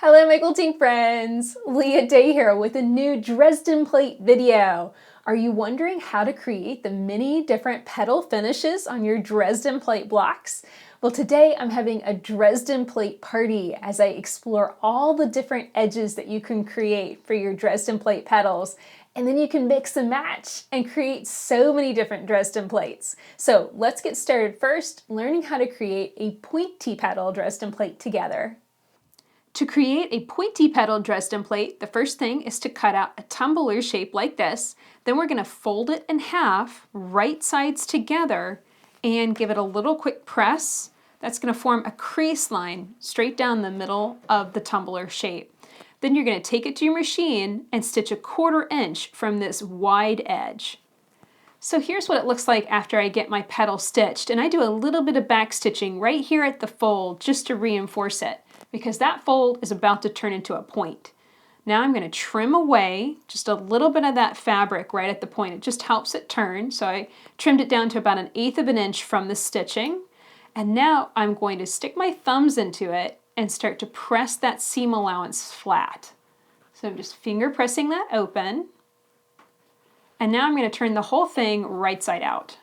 Hello my quilting friends! Leah Day here with a new Dresden plate video. Are you wondering how to create the many different petal finishes on your Dresden plate blocks? Well, today I'm having a Dresden plate party as I explore all the different edges that you can create for your Dresden plate petals. And then you can mix and match and create so many different Dresden plates. So let's get started first learning how to create a pointy petal Dresden plate together. To create a pointy petal Dresden plate, the first thing is to cut out a tumbler shape like this. Then we're going to fold it in half, right sides together, and give it a little quick press. That's going to form a crease line straight down the middle of the tumbler shape. Then you're going to take it to your machine and stitch a 1/4 inch from this wide edge. So here's what it looks like after I get my petal stitched, and I do a little bit of back stitching right here at the fold just to reinforce it, because that fold is about to turn into a point. Now I'm going to trim away just a little bit of that fabric right at the point. It just helps it turn. So I trimmed it down to about 1/8 of an inch from the stitching. And now I'm going to stick my thumbs into it and start to press that seam allowance flat. So I'm just finger pressing that open. And now I'm going to turn the whole thing right side out.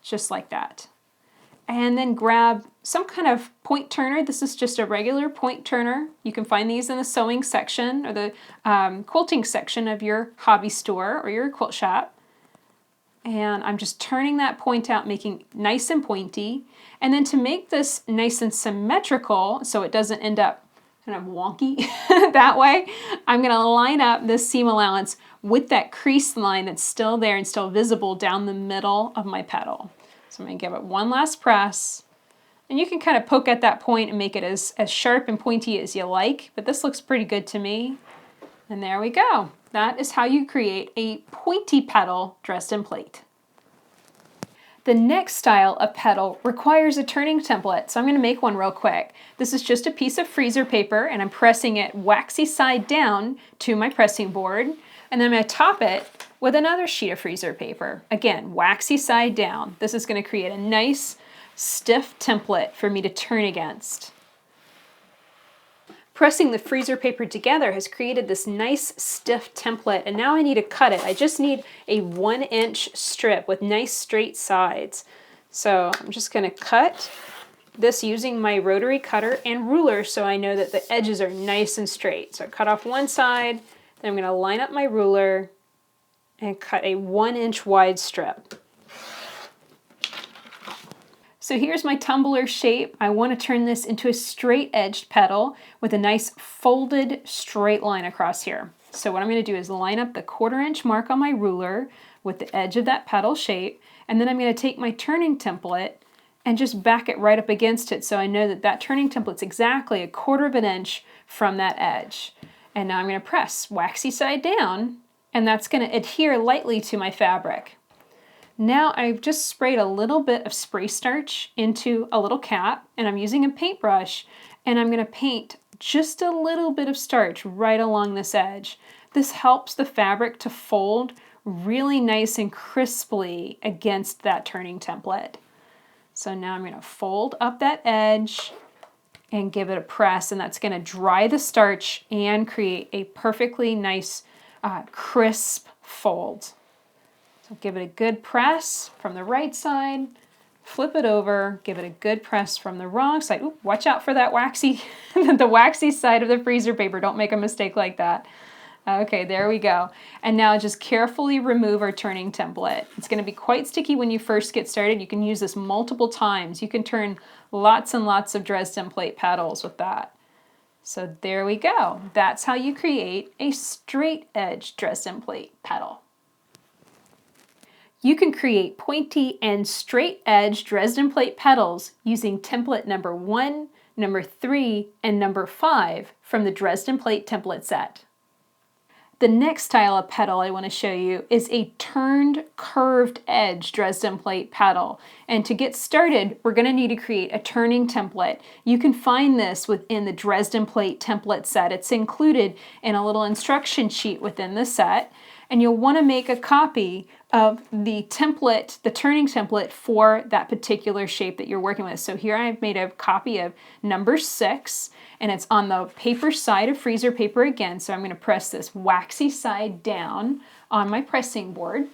Just like that. And then grab some kind of point turner. This is just a regular point turner. You can find these in the sewing section or the quilting section of your hobby store or your quilt shop. And I'm just turning that point out, making it nice and pointy. And then to make this nice and symmetrical so it doesn't end up kind of wonky that way, I'm going to line up this seam allowance with that crease line that's still there and still visible down the middle of my petal. So I'm going to give it one last press. And you can kind of poke at that point and make it as sharp and pointy as you like, but this looks pretty good to me. And there we go. That is how you create a pointy petal Dresden plate. The next style of petal requires a turning template, so I'm going to make one real quick. This is just a piece of freezer paper, and I'm pressing it waxy side down to my pressing board, and then I'm going to top it with another sheet of freezer paper. Again, waxy side down. This is going to create a nice, stiff template for me to turn against. Pressing the freezer paper together has created this nice stiff template, and now I need to cut it. I just need a 1-inch strip with nice straight sides. So I'm just going to cut this using my rotary cutter and ruler so I know that the edges are nice and straight. So I cut off one side, then I'm going to line up my ruler and cut a 1-inch wide strip. So here's my tumbler shape. I want to turn this into a straight edged petal with a nice folded straight line across here. So what I'm going to do is line up the 1/4 inch mark on my ruler with the edge of that petal shape, and then I'm going to take my turning template and just back it right up against it so I know that that turning template's exactly 1/4 of an inch from that edge. And now I'm going to press waxy side down, and that's going to adhere lightly to my fabric. Now I've just sprayed a little bit of spray starch into a little cap, and I'm using a paintbrush, and I'm going to paint just a little bit of starch right along this edge. This helps the fabric to fold really nice and crisply against that turning template. So now I'm going to fold up that edge and give it a press, and that's going to dry the starch and create a perfectly nice crisp fold. So give it a good press from the right side, flip it over, give it a good press from the wrong side. Ooh, watch out for that waxy, the waxy side of the freezer paper. Don't make a mistake like that. Okay, there we go. And now just carefully remove our turning template. It's going to be quite sticky when you first get started. You can use this multiple times. You can turn lots and lots of Dresden plate petals with that. So there we go. That's how you create a straight edge Dresden plate petal. You can create pointy and straight edge Dresden plate petals using template number 1, number 3, and number 5 from the Dresden plate template set. The next style of petal I want to show you is a turned curved edge Dresden plate petal. And to get started, we're going to need to create a turning template. You can find this within the Dresden plate template set. It's included in a little instruction sheet within the set. And you'll want to make a copy of the template, the turning template for that particular shape that you're working with. So here I've made a copy of number 6, and it's on the paper side of freezer paper again. So I'm going to press this waxy side down on my pressing board.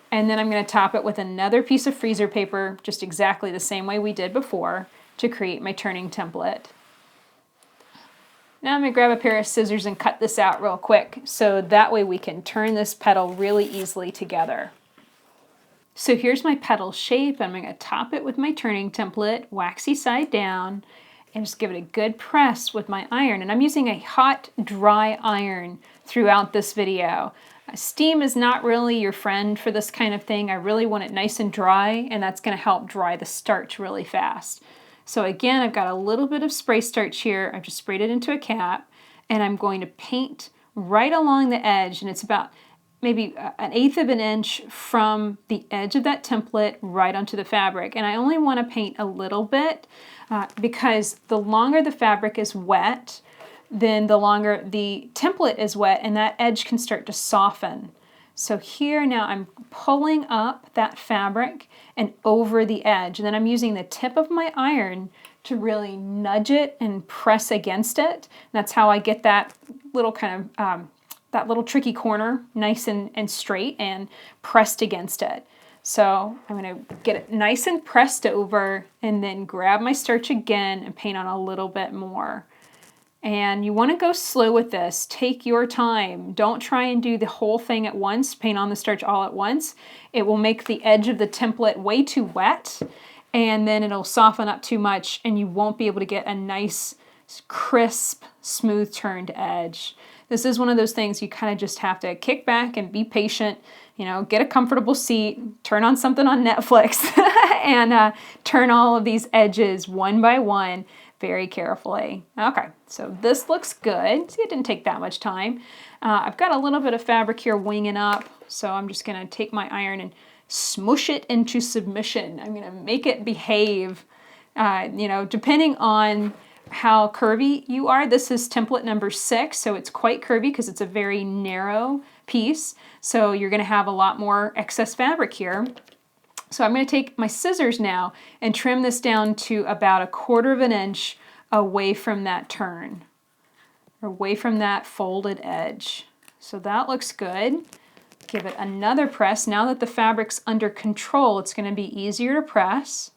And then I'm going to top it with another piece of freezer paper, just exactly the same way we did before, to create my turning template. Now I'm going to grab a pair of scissors and cut this out real quick, so that way we can turn this petal really easily together. So here's my petal shape. I'm going to top it with my turning template, waxy side down, and just give it a good press with my iron. And I'm using a hot, dry iron throughout this video. Steam is not really your friend for this kind of thing. I really want it nice and dry, and that's going to help dry the starch really fast. So again, I've got a little bit of spray starch here. I've just sprayed it into a cap, and I'm going to paint right along the edge, and it's about maybe 1/8 of an inch from the edge of that template right onto the fabric. And I only want to paint a little bit because the longer the fabric is wet, then the longer the template is wet, and that edge can start to soften. So here now I'm pulling up that fabric and over the edge, and then I'm using the tip of my iron to really nudge it and press against it. And that's how I get that little kind of, that little tricky corner nice and straight and pressed against it. So I'm going to get it nice and pressed over, and then grab my starch again and paint on a little bit more. And you want to go slow with this. Take your time. Don't try and do the whole thing at once, paint on the starch all at once. It will make the edge of the template way too wet, and then it'll soften up too much, and you won't be able to get a nice, crisp, smooth turned edge. This is one of those things you kind of just have to kick back and be patient, you know, get a comfortable seat, turn on something on Netflix, and turn all of these edges one by one very carefully. Okay, so this looks good. See, it didn't take that much time. I've got a little bit of fabric here winging up, so I'm just going to take my iron and smush it into submission. I'm going to make it behave, you know, depending on how curvy you are. This is template number 6, so it's quite curvy because it's a very narrow piece, so you're going to have a lot more excess fabric here. So I'm going to take my scissors now and trim this down to about 1/4 of an inch away from that turn, or away from that folded edge. So that looks good. Give it another press. Now that the fabric's under control, it's going to be easier to press.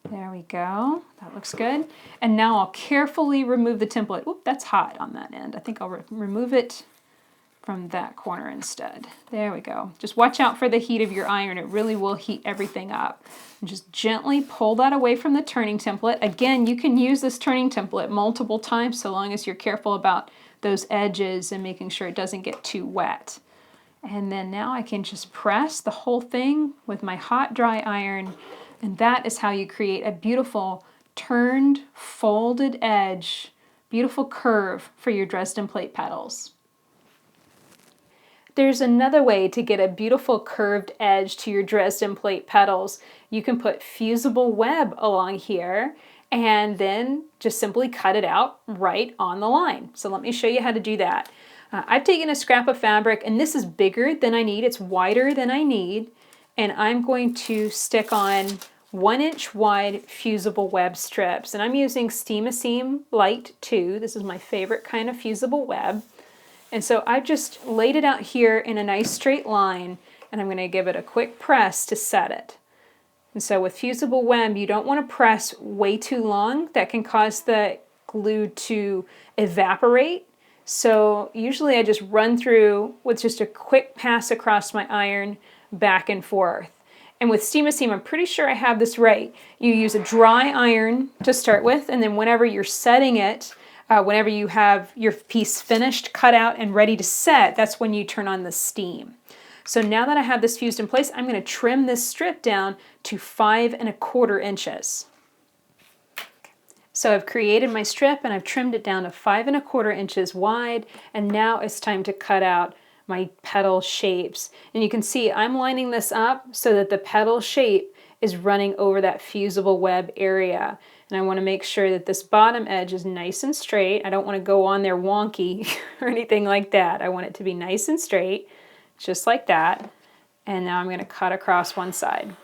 There we go. That looks good. And now I'll carefully remove the template. Oop, that's hot on that end. I think I'll remove it from that corner instead. There we go. Just watch out for the heat of your iron. It really will heat everything up. And just gently pull that away from the turning template. Again, you can use this turning template multiple times so long as you're careful about those edges and making sure it doesn't get too wet. And then now I can just press the whole thing with my hot, dry iron, and that is how you create a beautiful turned, folded edge, beautiful curve for your Dresden plate petals. There's another way to get a beautiful curved edge to your Dresden plate petals. You can put fusible web along here and then just simply cut it out right on the line. So let me show you how to do that. I've taken a scrap of fabric, and this is bigger than I need. It's wider than I need, and I'm going to stick on 1-inch wide fusible web strips, and I'm using Steam-A-Seam Light 2. This is my favorite kind of fusible web. And so I've just laid it out here in a nice straight line, and I'm going to give it a quick press to set it. And so with fusible web, you don't want to press way too long. That can cause the glue to evaporate. So usually I just run through with just a quick pass across my iron back and forth. And with Steam-A-Seam, I'm pretty sure I have this right. You use a dry iron to start with, and then whenever you're setting it, whenever you have your piece finished, cut out, and ready to set, that's when you turn on the steam. So now that I have this fused in place, I'm going to trim this strip down to 5 1/4 inches. So I've created my strip and I've trimmed it down to 5 1/4 inches wide, and now it's time to cut out my petal shapes. And you can see I'm lining this up so that the petal shape is running over that fusible web area. And I want to make sure that this bottom edge is nice and straight. I don't want to go on there wonky or anything like that. I want it to be nice and straight, just like that. And now I'm going to cut across one side.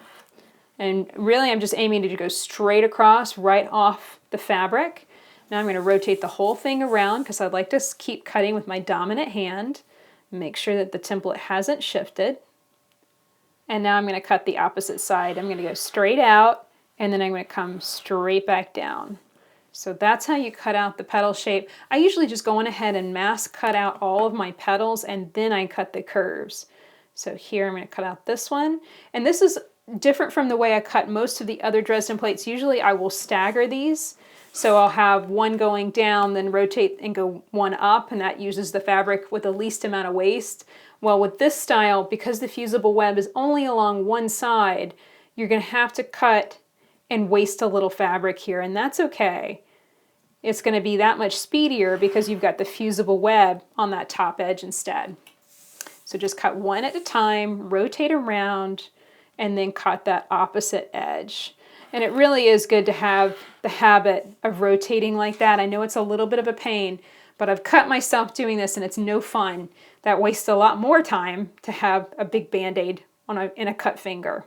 And really I'm just aiming to go straight across right off the fabric. Now I'm going to rotate the whole thing around because I'd like to keep cutting with my dominant hand. Make sure that the template hasn't shifted. And now I'm going to cut the opposite side. I'm going to go straight out and then I'm going to come straight back down. So that's how you cut out the petal shape. I usually just go on ahead and mass cut out all of my petals and then I cut the curves. So here I'm going to cut out this one. And this is different from the way I cut most of the other Dresden plates. Usually I will stagger these. So I'll have one going down, then rotate and go one up, and that uses the fabric with the least amount of waste. Well, with this style, because the fusible web is only along one side, you're going to have to cut and waste a little fabric here, and that's okay. It's going to be that much speedier because you've got the fusible web on that top edge instead. So just cut one at a time, rotate around, and then cut that opposite edge. And it really is good to have the habit of rotating like that. I know it's a little bit of a pain, but I've cut myself doing this and it's no fun. That wastes a lot more time to have a big band-aid in a cut finger.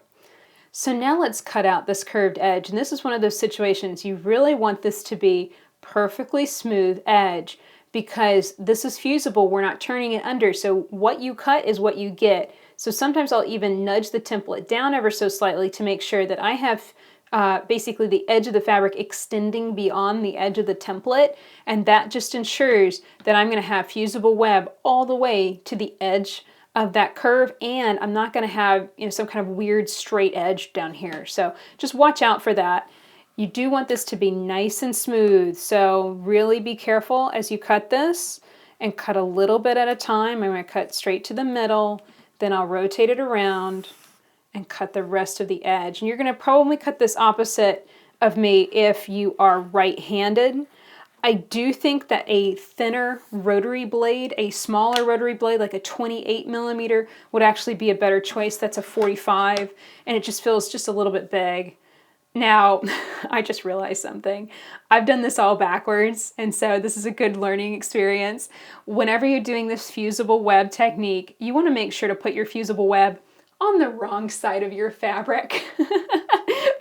So now let's cut out this curved edge. And this is one of those situations you really want this to be perfectly smooth edge because this is fusible. We're not turning it under. So what you cut is what you get. So sometimes I'll even nudge the template down ever so slightly to make sure that I have basically the edge of the fabric extending beyond the edge of the template, and that just ensures that I'm going to have fusible web all the way to the edge of that curve, and I'm not going to have some kind of weird straight edge down here. So just watch out for that. You do want this to be nice and smooth, so really be careful as you cut this and cut a little bit at a time. I'm going to cut straight to the middle, then I'll rotate it around and cut the rest of the edge. And you're going to probably cut this opposite of me if you are right-handed. I do think that a thinner rotary blade, a smaller rotary blade, like a 28 millimeter, would actually be a better choice. That's a 45, and it just feels just a little bit big. Now, I just realized something. I've done this all backwards, and so this is a good learning experience. Whenever you're doing this fusible web technique, you want to make sure to put your fusible web on the wrong side of your fabric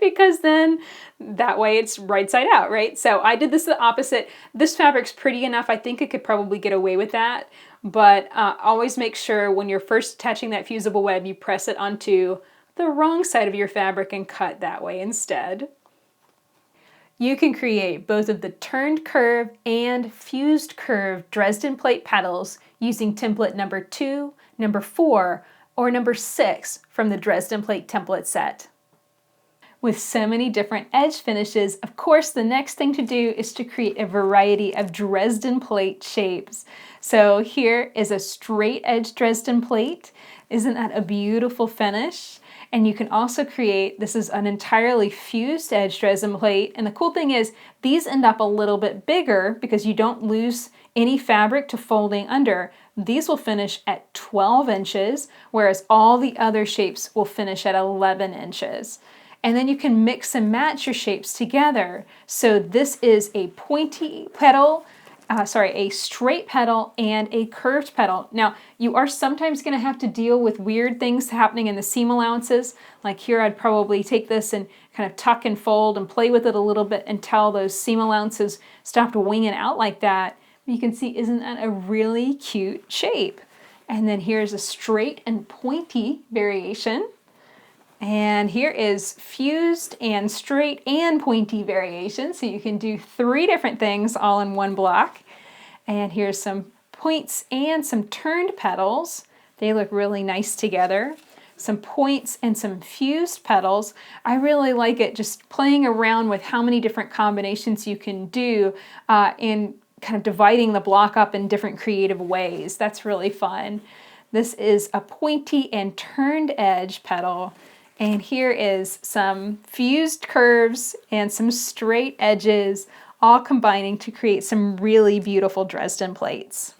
because then that way it's right side out, right? So I did this the opposite. This fabric's pretty enough. I think it could probably get away with that, but always make sure when you're first attaching that fusible web, you press it onto the wrong side of your fabric and cut that way instead. You can create both of the turned curve and fused curve Dresden plate petals using template number 2, number 4, or number 6 from the Dresden plate template set. With so many different edge finishes, of course, the next thing to do is to create a variety of Dresden plate shapes. So here is a straight edge Dresden plate. Isn't that a beautiful finish? And you can also create, this is an entirely fused edge Dresden plate. And the cool thing is these end up a little bit bigger because you don't lose any fabric to folding under. These will finish at 12 inches, whereas all the other shapes will finish at 11 inches. And then you can mix and match your shapes together. So this is a pointy petal, a straight petal and a curved petal. Now, you are sometimes going to have to deal with weird things happening in the seam allowances. Like here, I'd probably take this and kind of tuck and fold and play with it a little bit until those seam allowances stopped winging out like that. You can see, isn't that a really cute shape? And then here's a straight and pointy variation. And here is fused and straight and pointy variation. So you can do 3 different things all in one block. And here's some points and some turned petals. They look really nice together. Some points and some fused petals. I really like it just playing around with how many different combinations you can do in kind of dividing the block up in different creative ways. That's really fun. This is a pointy and turned edge petal. And here is some fused curves and some straight edges, all combining to create some really beautiful Dresden plates.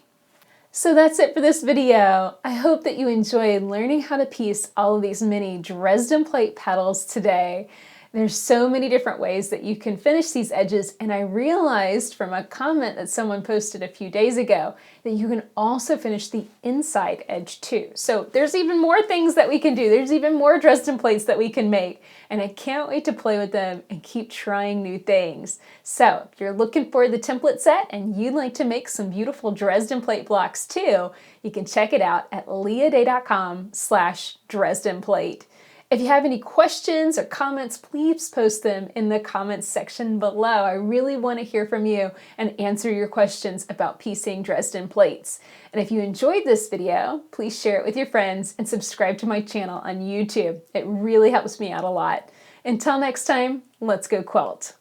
So that's it for this video. I hope that you enjoyed learning how to piece all of these mini Dresden plate petals today. There's so many different ways that you can finish these edges, and I realized from a comment that someone posted a few days ago that you can also finish the inside edge too. So there's even more things that we can do. There's even more Dresden plates that we can make, and I can't wait to play with them and keep trying new things. So if you're looking for the template set and you'd like to make some beautiful Dresden plate blocks too, you can check it out at leahday.com/Dresden plate. If you have any questions or comments, please post them in the comments section below. I really want to hear from you and answer your questions about piecing Dresden plates. And if you enjoyed this video, please share it with your friends and subscribe to my channel on YouTube. It really helps me out a lot. Until next time, let's go quilt.